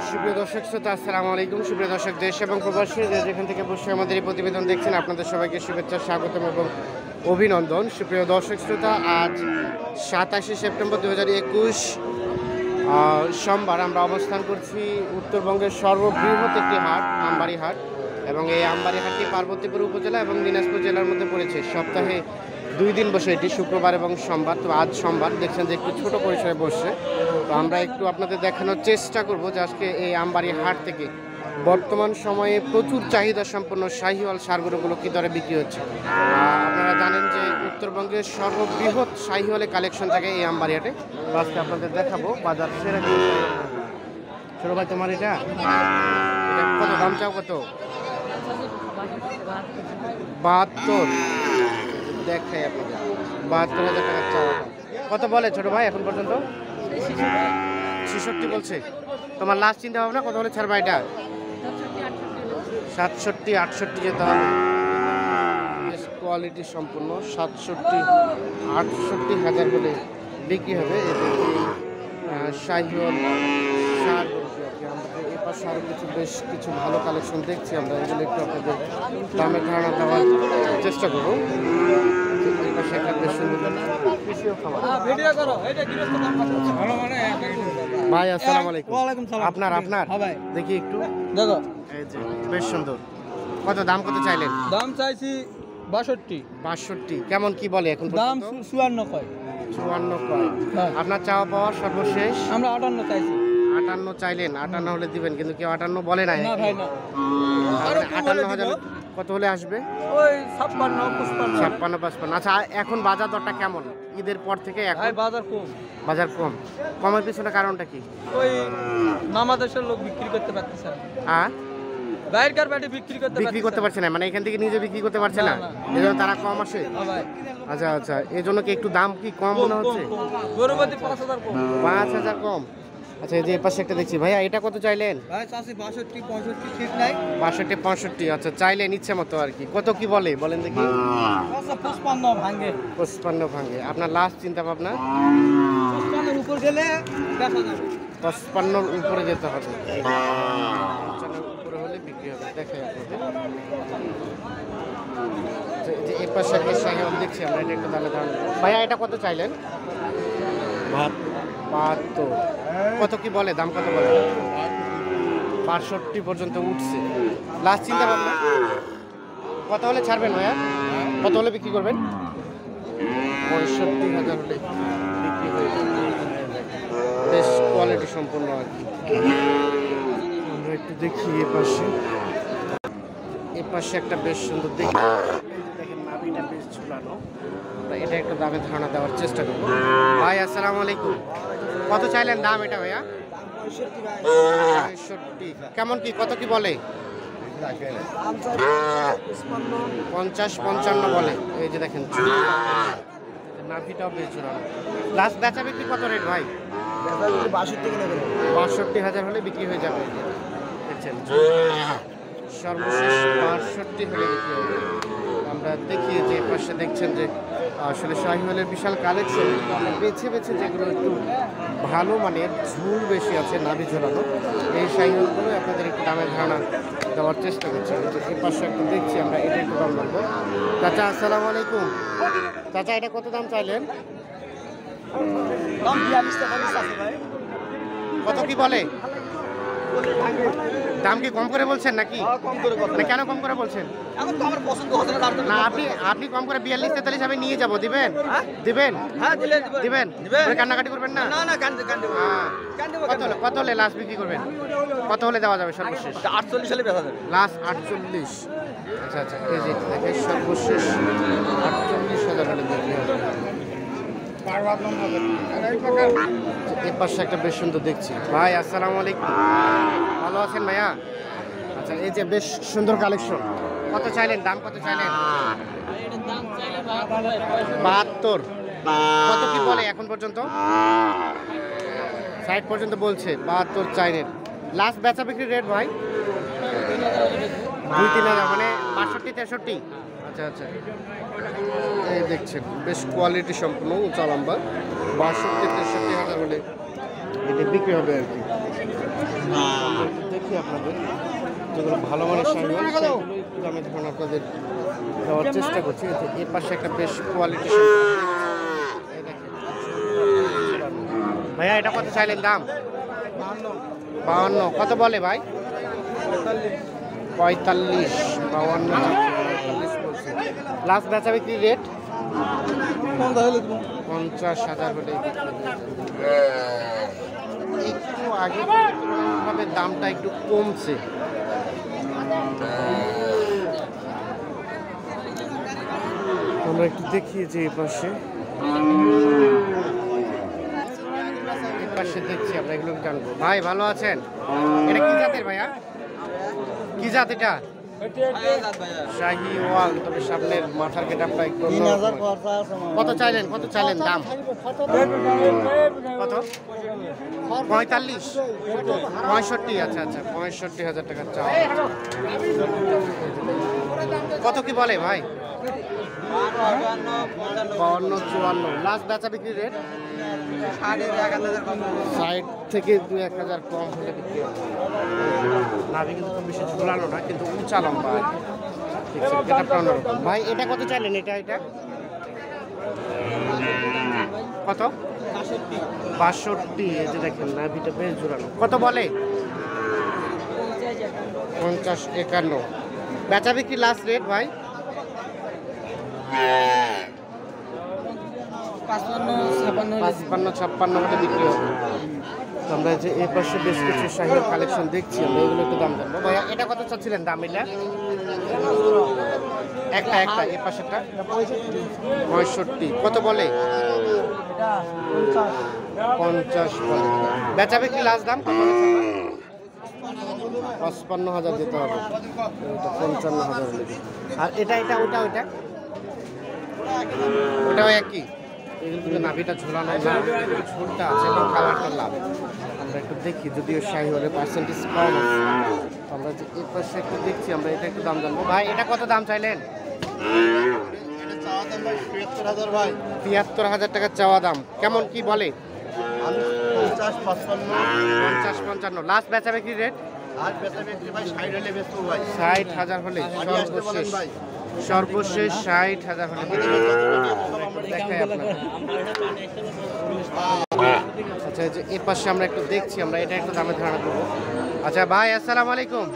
সুপ্রিয় দর্শক শ্রোতা, আসসালামু আলাইকুম। সুপ্রিয় দর্শক, দেশ এবং প্রবাসী যেখান থেকে বসে আমাদের এই প্রতিবেদন দেখছেন, আপনাদের সবাইকে শুভেচ্ছা, স্বাগতম এবং অভিনন্দন। সুপ্রিয় দর্শক শ্রোতা, আজ 27 সেপ্টেম্বর 2021 সোমবার আমরা অবস্থান করছি উত্তরবঙ্গের সর্ববৃহৎ একটি হাট, আমবাড়ি হাট। এবং এই আমবাড়ি হাটটি পার্বতীপুর উপজেলা এবং দিনাজপুর জেলার মধ্যে পড়েছে। সপ্তাহে 2 দিন বসে এটি, শুক্রবার এবং সোমবার। তো আজ সোমবার, দেখছেন যে একটু ছোট পরিসরে বসছে। তো আমরা একটু আপনাদের দেখানোর চেষ্টা করব যে আজকে এই আমবাড়ি হাট থেকে বর্তমান সময়ে প্রচুর চাহিদা সম্পন্ন শাহিওয়াল ষাঁড়গুলোগুলো কী দরে বিক্রি হচ্ছে। আপনারা জানেন যে উত্তরবঙ্গের সর্ববৃহৎ শাহিওয়ালের কালেকশন থাকে এই আমবাড়ি হাটে। আজকে আপনাদের দেখাবো বাজার সেরা। ছোট ভাই, তোমার এটা কত দাম চাও? কত? 72। দেখাই আপনাদের 72,000 টাকা চাওয়া। কত বলে ছোট ভাই এখন পর্যন্ত? 66 বলছে। তোমার লাস্ট চিন্তা ভাবনা কত হলে ছাড়বা এটা? 67-68 যেতে হবে। বেশ কোয়ালিটি সম্পূর্ণ 67-68 হাজার হলে বিক্রি হবে। শাহিওয়াল ষাঁড় আমাদের এপাশে আরও বেশ কিছু ভালো কালেকশন দেখছি আমরা। এগুলো একটু আপনাদের দামের ধারণা দেওয়ার চেষ্টা করবো। ভাই আসসালামু আলাইকুম। আপনার দেখি একটু দেখো, বেশ সুন্দর। কত দাম কত চাইলেন? দাম চাইছি 62। কেমন কি বলে এখন? দাম 54 কয়। 54 কয়। আপনার চাওয়া পাওয়া সর্বশেষ? আমরা 58 চাইছি। 58 চাইলেন, 58 হলে দিবেন, কিন্তু কেউ 58 বলে নাই। না ভাই না, 58,000 কত হলে আসবে? ওই 56-55। আচ্ছা, এখন বাজার দরটা কেমন ঈদের পর থেকে? এখন বাজার কম। কমের পিছনে কারণটা কি? ওই নামাদেশের লোক বিক্রি করতে পারতেছে না। হ্যাঁ, বাইরের বাড়ি বিক্রি করতে পারছে না, মানে এখান থেকে নিজে বিক্রি করতে পারছে না, এজন্য তারা কম আসে। আচ্ছা, এই জন্য কি একটু দাম কি কম মনে হচ্ছে? 5,000 কম। আচ্ছা, এই যে পাশে একটা দেখছি ভাইয়া, এটা কত চাইলেন? ভাই চাচি 62-65 ঠিক নাই। 62-65, আচ্ছা চাইলেন ইচ্ছে মতো আর কি। কত কি বলেন দেখি? 55 ভাঙে। 55 ভাঙে। আপনার লাস্ট চিন্তা ভাবনা? 55 উপর গেলে দেখা যাবে। 55 উপরে যেতে হবে। 55 উপরে হলে বিক্রি হবে। দেখে আপনাদের যে এই পাশে একটা শাহিওয়াল দেখছি আমরা, এটা একটু দামে দাম। ভাইয়া এটা কত চাইলেন? 72। কত কি বলে? দাম কত বলে? 65 পর্যন্ত উঠছে। লাস্ট চিন্তা ভাবনা কত হলে ছাড়বেন ভাইয়া? কত হলে বিক্রি করবেন? 65,000 হলে বিক্রি হয়ে যাবে। বেশ কোয়ালিটি সম্পন্ন আর কি। আমরা একটু দেখি এ পাশে একটা বেশ সুন্দর দেখি, দেখেন নাভিটা বেশ ঝুলানো। এটা একটু দামে ধারণা দেওয়ার চেষ্টা করবো। ভাই আসসালামু আলাইকুম। কত চাইলেন দাম এটা ভাইয়া? 65। কেমন কি কত কি বলে? 50-55 বলে। এই যে দেখেন নাভিটাও বেশ ঝুলানো। লাস্ট বেচা বিক্রি কত রেট ভাই? 62,000 হলে বিক্রি হয়ে যাবে। দেখছেন সর্বশেষ 62 হলে বিক্রি হবে। আমরা দেখি যে পাশে দেখছেন যে আসলে শাহিওয়ালের বিশাল কালেকশন। আমরা বেছে যেগুলো একটু ভালো মানের, ঝুল বেশি আছে, নাভি ঝোলানো, এই শাহিওয়ালগুলো আপনাদের একটু দামের ধারণা দেওয়ার চেষ্টা করছি। এই পাশে একটু দেখছি আমরা, এটা একটু দাম লাগবো। চাচা আসসালামু আলাইকুম। চাচা এটা কত দাম চাইলেন? কত কি বলে? দাম কি কম করে বলছেন নাকি? কেন কম করে বলছেন? না, আপনি কম করে 42-43 আমি নিয়ে যাবো। দিবেন? কান্নাকাটি করবেন না। কত হলে লাস্ট বিক্রি করবেন? কত হলে দেওয়া যাবে সর্বশেষ? 48 হলে বেচা যাবে। লাস্ট 48। আচ্ছা, এই যে দেখে সর্বশেষ 48,000 হলে বিক্রি হবে। এর পাশে একটা বেশ সুন্দর দেখছি। ভাই আসসালামু আলাইকুম। ভালো আছেন ভাইয়া? আচ্ছা, এই যে বেশ সুন্দর কালেকশন। কত চাইলেন? দাম কত চাইলেন? 72। কত কি বলে এখন পর্যন্ত? 60 পর্যন্ত বলছে। 72 চাইলেন। লাস্ট বেচা বিক্রি রেট ভাই? 2-3,000, মানে 62-63। আচ্ছা, এই দেখছেন বেশ কোয়ালিটি সম্পূর্ণ উঁচা লম্বা। 62-63,000 হলে এটা বিক্রি হবে আর কি। দেখি আপনাদের যেগুলো ভালো মানের শাহিওয়াল সেগুলো একটু দামে ধরুন আপনাদের দেওয়ার চেষ্টা করছি। এর পাশে একটা বেশ কোয়ালিটি ভাইয়া এটা কত চাইলেন দাম? 52। কত বলে ভাই? 45, 52, 45 বলছে। লাস্ট বেচা বিক্রি রেট 50,000 হলে একটু আগে তুলনামূলকভাবে দামটা একটু কমছে। আমরা একটু দেখি যে এই পাশে দেখছি আমরা এগুলো জানবো। ভাই ভালো আছেন? এটা কি জাতের ভাইয়া? কি জাত এটা? শাহিওয়াল। তবে সামনের মাথার গেটআপটা একটু কত চাইলেন? কত চাইলেন দাম? কত? 45, 65। আচ্ছা আচ্ছা, 65,000 টাকা চাও। কত কি বলে ভাই? 52, 54। লাস্ট বেচা বিক্রি রেট 60 থেকে 2-1,000 কম হলে বিক্রি হবে। নাভি কিন্তু খুব বেশি ঝুলানো না, কিন্তু উঁচা লম্বা। ঠিক আছে, এটা অন্যরকম। ভাই এটা কত চাইলেন? এটা কত? 62। এই যে দেখেন নাভিটা বেশ ঝুলানো। কত বলে? 50, 51। বেচা বিক্রি লাস্ট রেট ভাই? 55, 56 হলে বিক্রি হবে। আমরা যে এই পাশে বেশ কিছু শাহিওয়াল কালেকশন দেখছি, আমরা এগুলো একটু দাম জানবো। ভাইয়া এটা কত চাচ্ছিলেন দাম? এটা একটা এই পাশেরটা 65। কত বলে? 50 বলে। বেচা বিক্রি লাস্ট দাম কত? 55,000 দিতে হবে। 55,000 হলে। আর এটা ওটাও একই। এগুলো নাভিটা ঝোলানো না, ঝোলটা আছে এবং কালারটা লাভ। আমরা একটু দেখি, যদিও শাহিওয়ালের পার্সেন্টেজ কম আছে। আমরা যে এই পাশে একটু দেখছি, আমরা এটা একটু দাম জানবো। ভাই এটা কত দাম চাইলেন? 73,000 টাকা চাওয়া দাম। কেমন কি বলে? 50, 55। লাস্ট বেচা বিক্রি রেট? 60,000 হলে সর্বশেষ 60,000 হলে দেখাই আপনাদের। আচ্ছা, যে এর পাশে আমরা একটু দেখছি, আমরা এটা একটু দামে ধারণা করবো। আচ্ছা ভাই, আসসালামু আলাইকুম।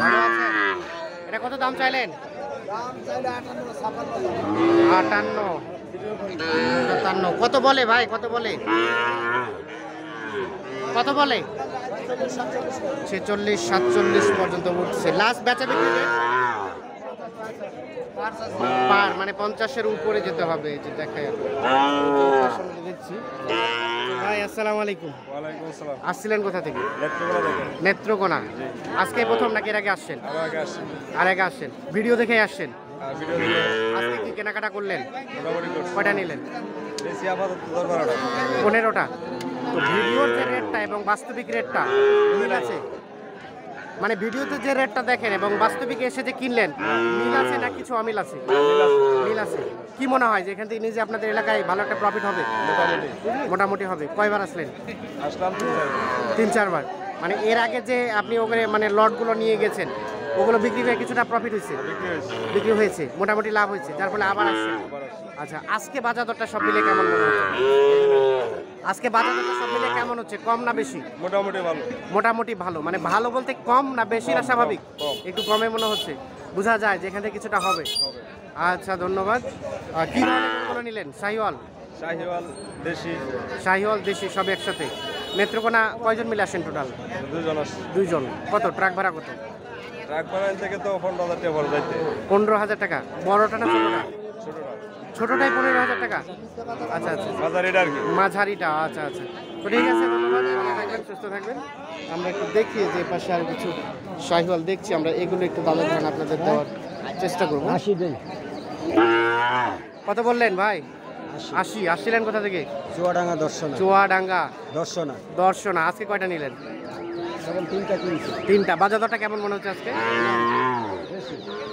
ভালো আছেন? এটা কত দাম চাইলেন? 58। কত বলে ভাই? কত বলে? 46, 47 পর্যন্ত উঠছে। লাস্ট বেচা বিক্রি রেট? পার মানে 50-এর উপরে যেতে হবে। যে দেখাই দেখছি। ভাই আসসালামু আলাইকুম। ওয়ালাইকুম আসসালাম। আসছিলেন কোথা থেকে? নেত্রকোনা থেকে। নেত্রকোনা। আজকে প্রথম নাকি এর আগে আসছেন? আর আগে আসছেন। ভিডিও দেখে আসছেন? ভিডিও দেখে আজকে কি কেনাকাটা করলেন? মোটামুটি করছি। কয়টা নিলেন? বেশি আপাতত 10-12টা। 15টা। তো ভিডিওর যে রেটটা এবং বাস্তবিক রেটটা মিল আছে? মানে ভিডিওতে যে রেটটা দেখেন এবং বাস্তবিক এসে যে কিনলেন, মিল আছে না কিছু অমিল আছে? মিল আছে। কি মনে হয় যে এখান থেকে নিজে আপনাদের এলাকায় ভালো একটা প্রফিট হবে? মোটামুটি হবে। কয়বার আসলেন? আসলাম 3-4 বার। মানে এর আগে যে আপনি ওখানে মানে লটগুলো নিয়ে গেছেন, ওগুলো বিক্রি হয়ে কিছুটা প্রফিট হয়েছে? বিক্রি হয়েছে, মোটামুটি লাভ হয়েছে, যার ফলে আবার আসছেন। আচ্ছা, আজকে বাজার দরটা সব মিলে কেমন মনে হচ্ছে? আজকে বাজার দরটা সব মিলে কেমন হচ্ছে? কম না বেশি? মোটামুটি ভালো। মোটামুটি ভালো। মানে ভালো বলতে কম না বেশি না স্বাভাবিক? একটু কমে মনে হচ্ছে, বোঝা যায় যে এখান থেকে কিছুটা হবে। আচ্ছা, ধন্যবাদ। কি ধরনের নিলেন? শাহিওয়াল, শাহিওয়াল দেশি সব একসাথে। নেত্রকোনা কয়জন মিলে আসেন টোটাল? 2 জন। কত ট্রাক ভাড়া? কত ট্রাক ভাড়া থেকে তো 15,000 টাকা ভাড়া যাইতে। 15,000 টাকা। বড়টা না ছোটটা? ছোটটাই 15,000 টাকা। আচ্ছা আচ্ছা, মাঝারিটা আর কি। মাঝারিটা। আচ্ছা আচ্ছা, তো ঠিক আছে, ধন্যবাদ। ভালো থাকবেন, সুস্থ থাকবেন। আমরা একটু দেখি যে পাশে আর কিছু শাহিওয়াল দেখছি, আমরা এগুলো একটু দামে ধারণা আপনাদের দেওয়ার চেষ্টা করবো। কত বললেন ভাই? 80। আসছিলেন কোথা থেকে? চুয়াডাঙ্গা চুয়াডাঙ্গা দর্শনা। দর্শনা। আজকে কয়টা নিলেন? 3টা। বাজার দরটা কেমন মনে হচ্ছে আজকে?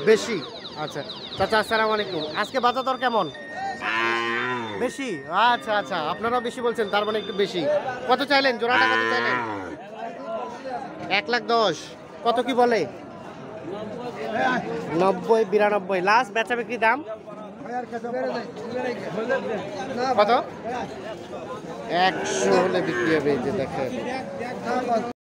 বেশি। আচ্ছা চাচা, আসসালামু আলাইকুম। আজকে বাজার দর কেমন? বেশি। আচ্ছা আচ্ছা, আপনারাও বেশি বলছেন, তার মানে একটু বেশি। কত চাইলেন জোড়াটা? কত চাইলেন? 1,10,000 কত কি বলে? 90, 92 লাস্ট বেচা বিক্রি দাম কত? 100 হলে বিক্রি হবে। এই যে দেখেন